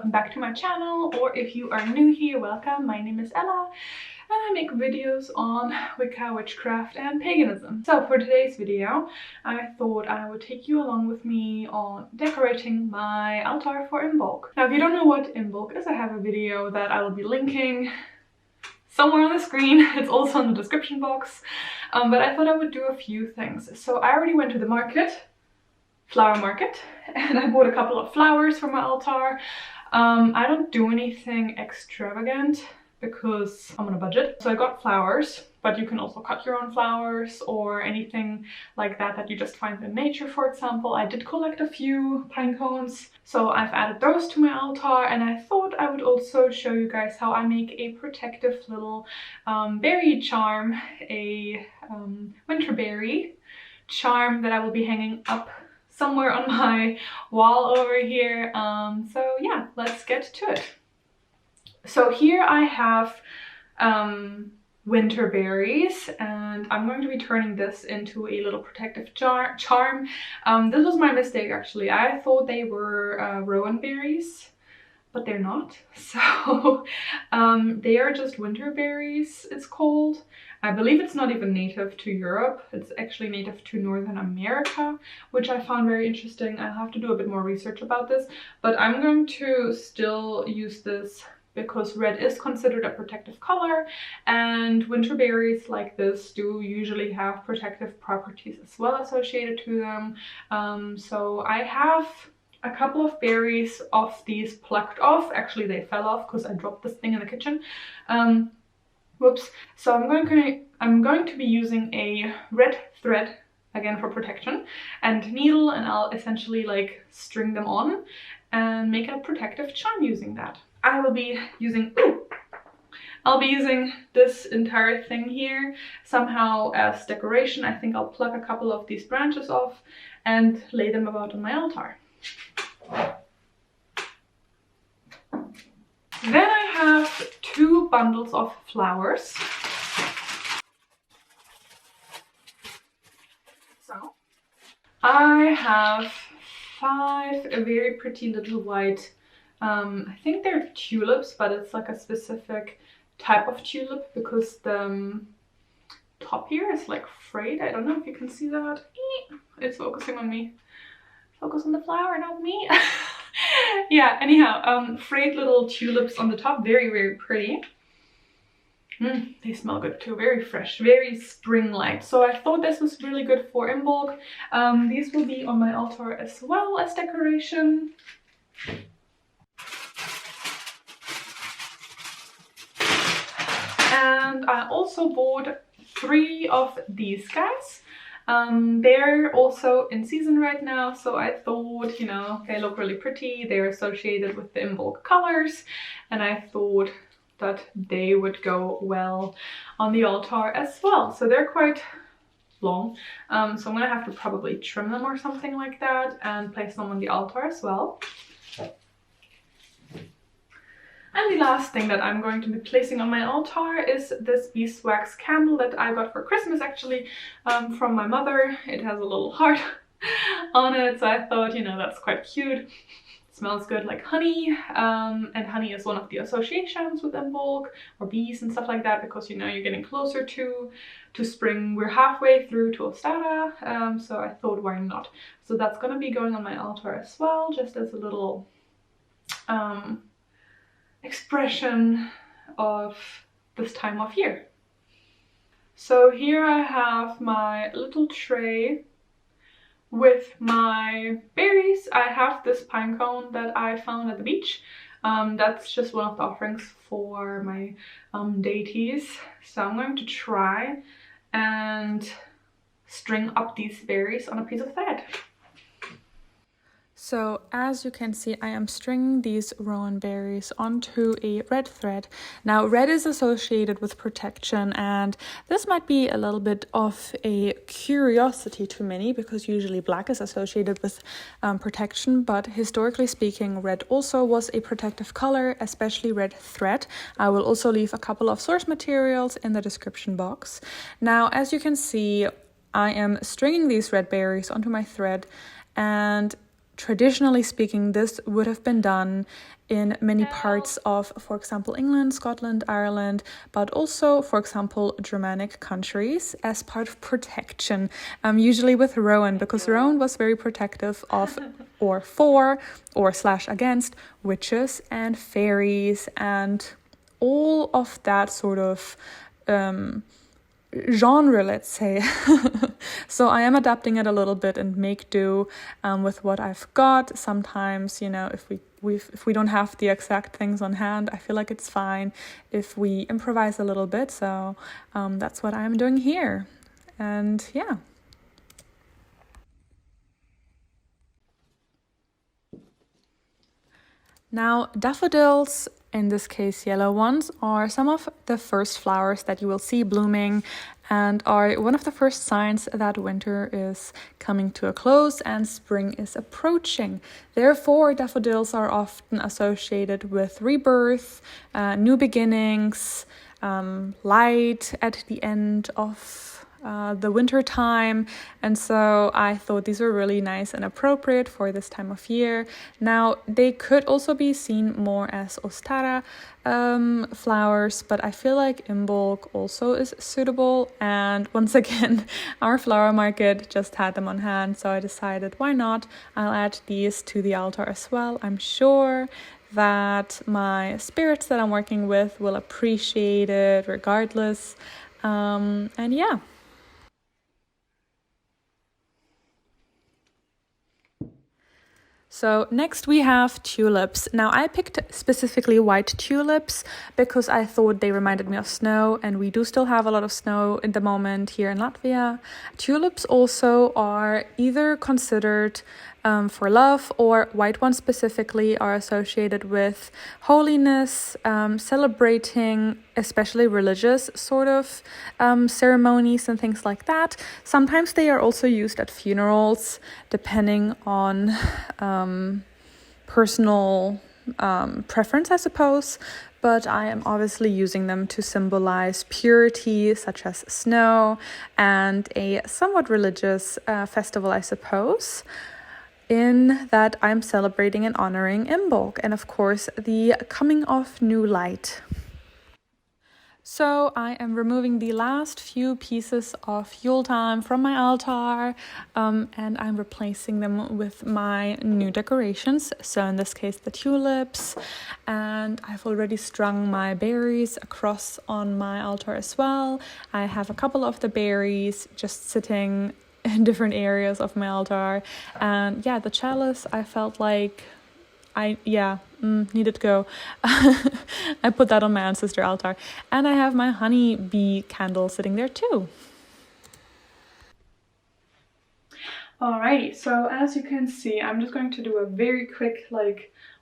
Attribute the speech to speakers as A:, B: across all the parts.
A: welcome back to my channel, or if you are new here, welcome. My name is Ella and I make videos on Wicca, witchcraft and paganism. So for today's video, I thought I would take you along with me on decorating my altar for Imbolc. Now if you don't know what Imbolc is, I have a video that I will be linking somewhere on the screen. It's also in the description box. But I thought I would do a few things. So I already went to the flower market, and I bought a couple of flowers for my altar. I don't do anything extravagant because I'm on a budget. So I got flowers, but you can also cut your own flowers or anything like that that you just find in nature, for example. I did collect a few pine cones, so I've added those to my altar, and I thought I would also show you guys how I make a protective little berry charm, a winter berry charm that I will be hanging up somewhere on my wall over here. So yeah, let's get to it. So here I have winter berries, and I'm going to be turning this into a little protective charm. This was my mistake actually. I thought they were Rowan berries, but they're not. So they are just winter berries, it's called. I believe it's not even native to Europe. It's actually native to Northern America, which I found very interesting. I'll have to do a bit more research about this, but I'm going to still use this because red is considered a protective color, and winter berries like this do usually have protective properties as well associated to them. So I have a couple of berries of these plucked off. Actually, they fell off because I dropped this thing in the kitchen. Whoops. So I'm going to be using a red thread again for protection and needle, and I'll essentially like string them on and make a protective charm using that. I'll be using this entire thing here somehow as decoration. I think I'll pluck a couple of these branches off and lay them about on my altar. Then I have 2 bundles of flowers. So I have 5 very pretty little white, I think they're tulips, but it's like a specific type of tulip because the top here is like frayed. I don't know if you can see that. It's focusing on me. Focus on the flower, not me. Yeah, anyhow, frayed little tulips on the top, very, very pretty. They smell good too, very fresh, very spring-like. So I thought this was really good for Imbolc. These will be on my altar as well as decoration. And I also bought 3 of these guys. They're also in season right now, so I thought, you know, they look really pretty. They're associated with the Imbolc colors, and I thought that they would go well on the altar as well. So they're quite long, so I'm gonna have to probably trim them or something like that and place them on the altar as well. And the last thing that I'm going to be placing on my altar is this beeswax candle that I got for Christmas, actually, from my mother. It has a little heart on it, so I thought, you know, that's quite cute. It smells good like honey, and honey is one of the associations with Imbolc or bees and stuff like that, because, you know, you're getting closer to spring. We're halfway through to Ostara, so I thought, why not? So that's going to be going on my altar as well, just as a little expression of this time of year. So here I have my little tray with my berries. I have this pine cone that I found at the beach. That's just one of the offerings for my deities. So I'm going to try and string up these berries on a piece of thread.
B: So as you can see, I am stringing these rowan berries onto a red thread. Now red is associated with protection, and this might be a little bit of a curiosity to many because usually black is associated with protection, but historically speaking red also was a protective color, especially red thread. I will also leave a couple of source materials in the description box. Now as you can see, I am stringing these red berries onto my thread and traditionally speaking, this would have been done in many parts of, for example, England, Scotland, Ireland, but also, for example, Germanic countries as part of protection, usually with Rowan, because Rowan was very protective of or for or slash against witches and fairies and all of that sort of genre, let's say. So I am adapting it a little bit and make do with what I've got. Sometimes, you know, if we don't have the exact things on hand, I feel like it's fine if we improvise a little bit. So that's what I'm doing here. And yeah. Now, daffodils, in this case yellow ones, are some of the first flowers that you will see blooming and are one of the first signs that winter is coming to a close and spring is approaching. Therefore, daffodils are often associated with rebirth, new beginnings, light at the end of the winter time, and so I thought these were really nice and appropriate for this time of year. Now, they could also be seen more as Ostara flowers, but I feel like Imbolc also is suitable, and once again our flower market just had them on hand, so I decided why not. I'll add these to the altar as well. I'm sure that my spirits that I'm working with will appreciate it regardless, and yeah. So next we have tulips. Now I picked specifically white tulips because I thought they reminded me of snow, and we do still have a lot of snow in the moment here in Latvia. Tulips also are either considered for love, or white ones specifically are associated with holiness, celebrating especially religious sort of ceremonies and things like that. Sometimes they are also used at funerals, depending on personal preference, I suppose. But I am obviously using them to symbolize purity, such as snow, and a somewhat religious festival, I suppose, in that I'm celebrating and honoring Imbolc, and of course the coming of new light. So I am removing the last few pieces of Yuletime from my altar, and I'm replacing them with my new decorations. So in this case, the tulips, and I've already strung my berries across on my altar as well. I have a couple of the berries just sitting in different areas of my altar, and yeah, the chalice, I felt like needed to go. I put that on my ancestor altar, and I have my honey bee candle sitting there too.
A: Alrighty, so as you can see, I'm just going to do a very quick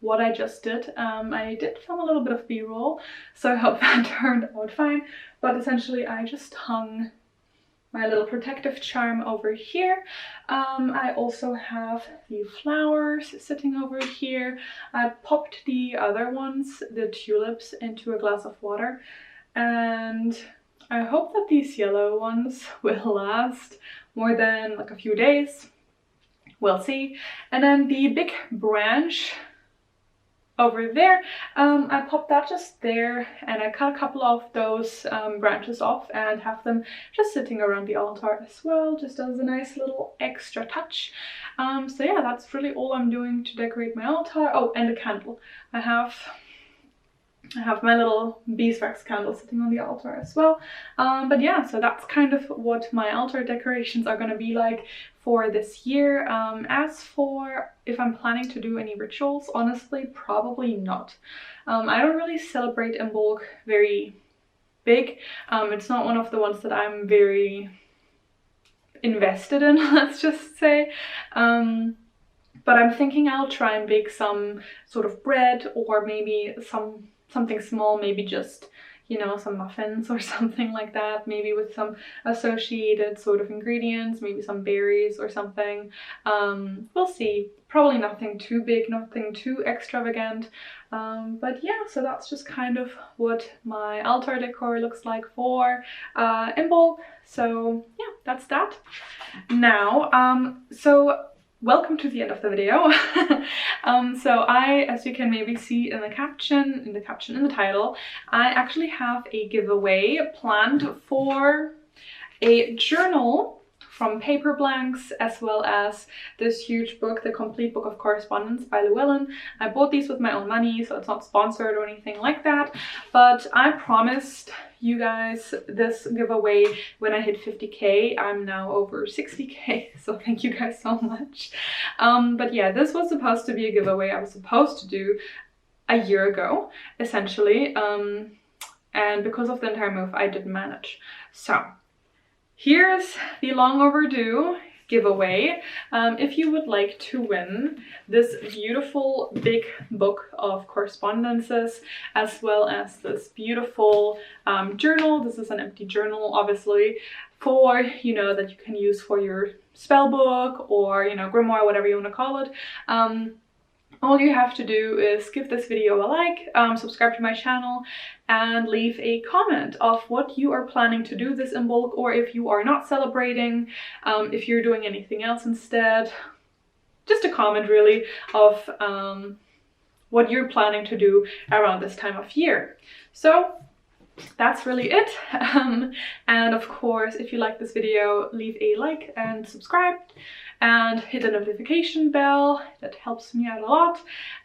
A: what I just did. I did film a little bit of b-roll, so I hope that turned out fine, but essentially I just hung my little protective charm over here. I also have the flowers sitting over here. I popped the other ones, the tulips, into a glass of water, and I hope that these yellow ones will last more than a few days. We'll see. And then the big branch over there, I popped that just there, and I cut a couple of those branches off and have them just sitting around the altar as well, just as a nice little extra touch. So yeah, that's really all I'm doing to decorate my altar. Oh, and the candle. I have my little beeswax candle sitting on the altar as well. But yeah, so that's kind of what my altar decorations are going to be like for this year. As for if I'm planning to do any rituals, honestly, probably not. I don't really celebrate Imbolc very big. It's not one of the ones that I'm very invested in, let's just say. But I'm thinking I'll try and bake some sort of bread, or maybe something small, maybe just, you know, some muffins or something like that, maybe with some associated sort of ingredients, maybe some berries or something. We'll see. Probably nothing too big, nothing too extravagant. But yeah, so that's just kind of what my altar decor looks like for Imbolc. So yeah, that's that. Now, so welcome to the end of the video. So as you can maybe see in the caption, in the title, I actually have a giveaway planned for a journal from Paper Blanks, as well as this huge book, The Complete Book of Correspondence by Llewellyn. I bought these with my own money, so it's not sponsored or anything like that, but I promised you guys this giveaway when I hit 50k. I'm now over 60k, so thank you guys so much. But yeah, this was supposed to be a giveaway I was supposed to do a year ago, essentially, and because of the entire move, I didn't manage. So here's the long overdue giveaway. If you would like to win this beautiful big book of correspondences, as well as this beautiful journal. This is an empty journal, obviously, for, you know, that you can use for your spell book or, you know, grimoire, whatever you want to call it. All you have to do is give this video a like, subscribe to my channel, and leave a comment of what you are planning to do this Imbolc, or if you are not celebrating, if you're doing anything else instead. Just a comment really of what you're planning to do around this time of year. So that's really it. And of course, if you like this video, leave a like and subscribe and hit the notification bell. That helps me out a lot.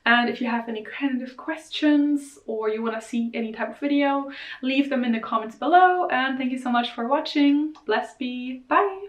A: And if you have any kind of questions or you want to see any type of video, leave them in the comments below. And thank you so much for watching. Blessed be. Bye.